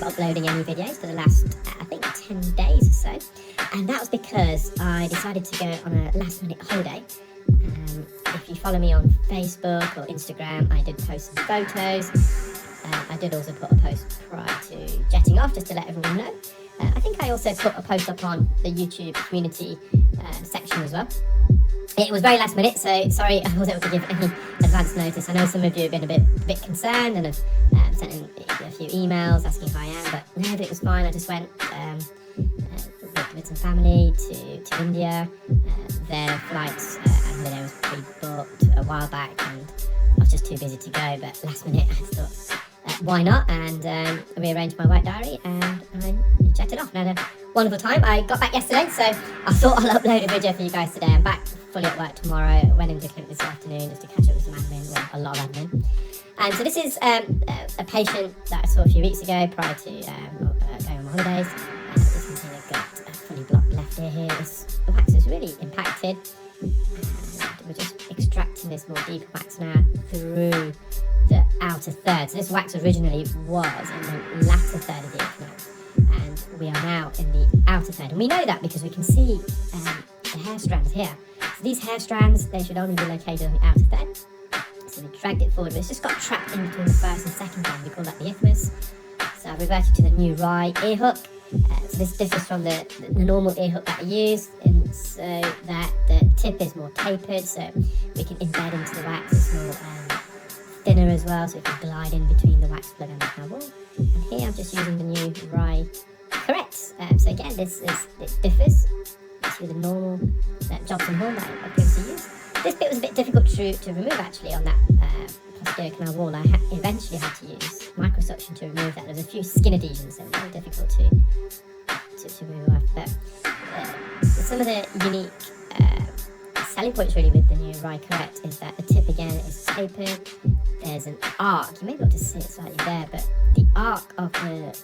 uploading any videos for the last, I think, 10 days or so. And that was because I decided to go on a last minute holiday. If you follow me on Facebook or Instagram, I did post some photos. I did also put a post prior to jetting off just to let everyone know. I think I also put a post up on the YouTube community section as well. It was very last minute, so sorry I wasn't able to give any advance notice. I know some of you have been a bit concerned and have sent in a few emails asking how I am, but no, it was fine. I just went with some family to India. Their flights and holiday was pre-booked a while back, and I was just too busy to go, but last minute I thought, why not? And I rearranged my work diary and I jetted off and had a wonderful time. I got back yesterday, so I thought I'll upload a video for you guys today. I'm back fully at work tomorrow. Went into clinic this afternoon just to catch up with some admin, well, a lot of admin. And so this is a patient that I saw a few weeks ago prior to going on my holidays. This is here, got a fully blocked left ear here. This wax is really impacted. And we're just extracting this more deeper wax now through the outer third. So this wax originally was in the latter third of the ear canal, and we are now in the outer third. And we know that because we can see the hair strands here. So these hair strands, they should only be located on the outer third. So we dragged it forward, but it's just got trapped in between the first and second band. We call that the isthmus. So I've reverted to the new rye ear hook. So this differs from the normal ear hook that I use, and so that the tip is more tapered, so we can embed into the wax. It's more thinner as well, so it can glide in between the wax plug and the canal wall. And here I'm just using the new rye correct. So again, it differs to the normal Jobson horn that I previously used. This bit was a bit difficult to remove actually on that posterior canal wall. I eventually had to use microsuction to remove that. There's a few skin adhesions, so very difficult to remove off. But some of the unique selling points really with the new rye correct is that the tip again is tapered. There's an arc. You may be able to see it slightly there, but the arc of the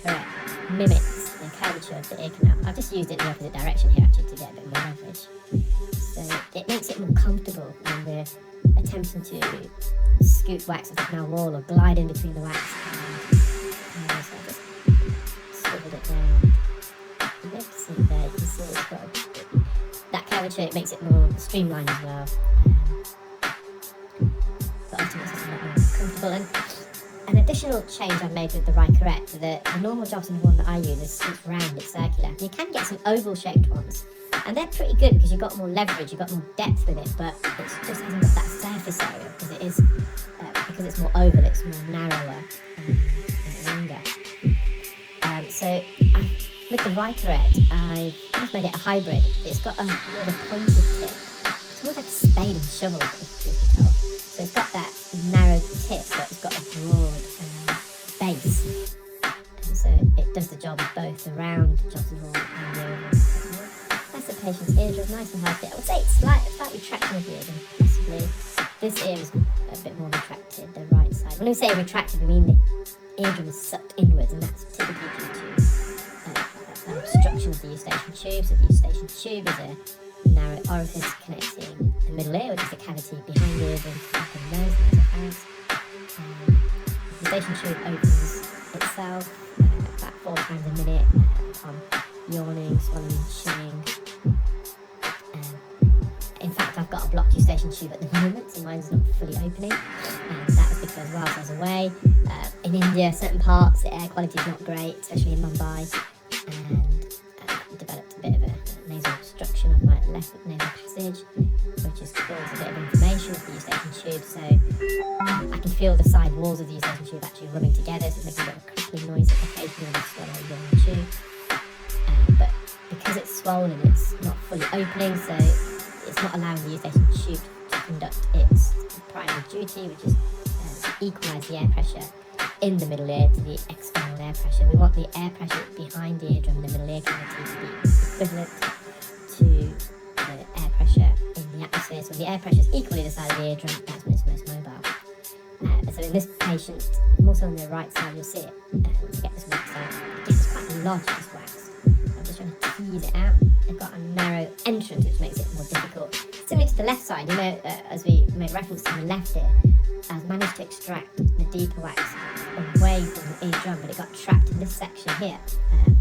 correct mimics the curvature of the ear canal. I've just used it in the opposite direction here actually to get a bit more leverage. So it makes it more comfortable when we're attempting to scoop wax off the canal wall or glide in between the wax and so I just swiveled it round. You can see it there, you can see it's got that curvature. It makes it more streamlined as well. But ultimately it's a lot more comfortable. And an additional change I've made with the rye correct, the normal Jobson horn that I use is it's round, it's circular. You can get some oval shaped ones, and they're pretty good because you've got more leverage, you've got more depth with it, but it just hasn't got that surface area because it is because it's more oval, it's more narrower and longer. So with the rye correct, I've just made it a hybrid. It's got a more of a pointed tip. It's more like a spade and shovel, if you can tell. So it's got that narrow tip, but it's got a broad base. And so it does the job of both the round Jobson horn and the oval. That's the patient's eardrum, nice and healthy. I would say it's slightly retracted the eardrum, possibly. This ear is a bit more retracted, the right side. When we say retracted, we mean the eardrum is sucked inwards, and that's typically due to an obstruction of the eustachian tube. So the eustachian tube is a narrow orifice connecting the middle ear, which is the cavity behind the eardrum, up in the nose, nasopharynx. The eustachian tube opens itself about 4 times a minute upon yawning, swallowing, chewing. In fact, I've got a blocked eustachian tube at the moment, so mine's not fully opening. And that was because whilst I was away, in India, certain parts, the air quality is not great, especially in Mumbai, and developed a bit of a nasal obstruction of my left nasal passage, which has caused a bit of inflammation of the eustachian tube. So I can feel the side walls of the eustachian tube actually rubbing together, so it's making a bit of a crackling noise occasionally when I swallow, yawn, and chew. But because it's swollen, it's not fully opening, so it's not allowing the eustachian tube to conduct its primary duty, which is to equalise the air pressure in the middle ear to the external air pressure. We want the air pressure behind the eardrum, the middle ear cavity, to be equivalent to the air pressure in the atmosphere. So when the air pressure is equally the size of the eardrum, that's when it's most mobile. So in this patient, more so on the right side, you'll see it. To get this wax out, again, it's quite large, this wax. I'm just trying to tease it out. They've got a narrow entrance, which makes it more difficult. Similar to the left side, you know, as we make reference to the left ear, I've managed to extract the deeper wax away from the eardrum, but it got trapped in this section here,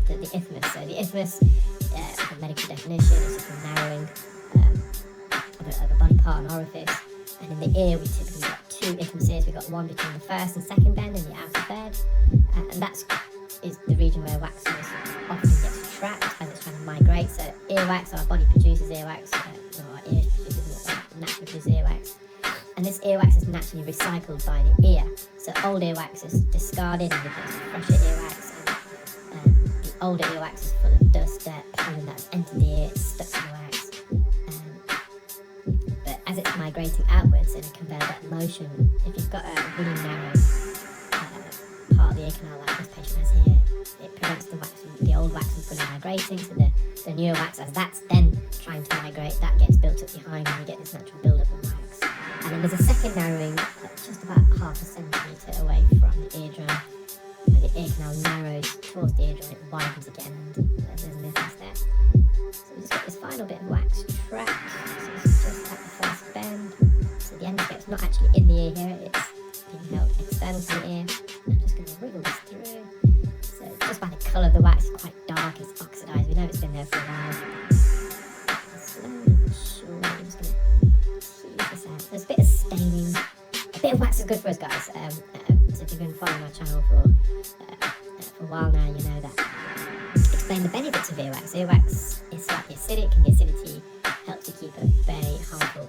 the isthmus. So the isthmus, the medical definition, is just a narrowing of a body part, an orifice. And in the ear, we typically got two isthmuses. We've got one between the first and second bend and the outer third, and that is the region where wax often gets trapped as it's trying to migrate. So earwax, our body produces earwax, or our ears produces naturally produce earwax. And this earwax is naturally recycled by the ear. So old earwax is discarded and replaced with fresher earwax. And the older earwax is full of dust, dirt, pollen that's entered the ear, it's stuck to the wax. But as it's migrating outwards in a conveyor belt motion, if you've got a really narrow part of the ear canal like this patient has here, it prevents the old wax from fully migrating. So the newer wax, as that's then trying to migrate, that gets built up behind and you get this natural build-up of wax. And then there's a second narrowing just about half a centimetre away from the eardrum, where the ear canal narrows towards the eardrum, it widens again, and there's an isthmus there. So we've just got this final bit of wax trapped, so this is just at the first bend. So the endoscope's not actually in the ear here, it's being held external to the ear. I'm just going to wriggle this through. So just by the colour of the wax, it's quite dark, it's oxidised, we know it's been there for a while. Slowly but surely, I'm just going to tease this out. There's a bit of staining. A bit of wax is good for us, guys. So if you've been following my channel for a while now, you know that I explain the benefits of earwax. Earwax is slightly acidic, and the acidity helps to keep a very harmful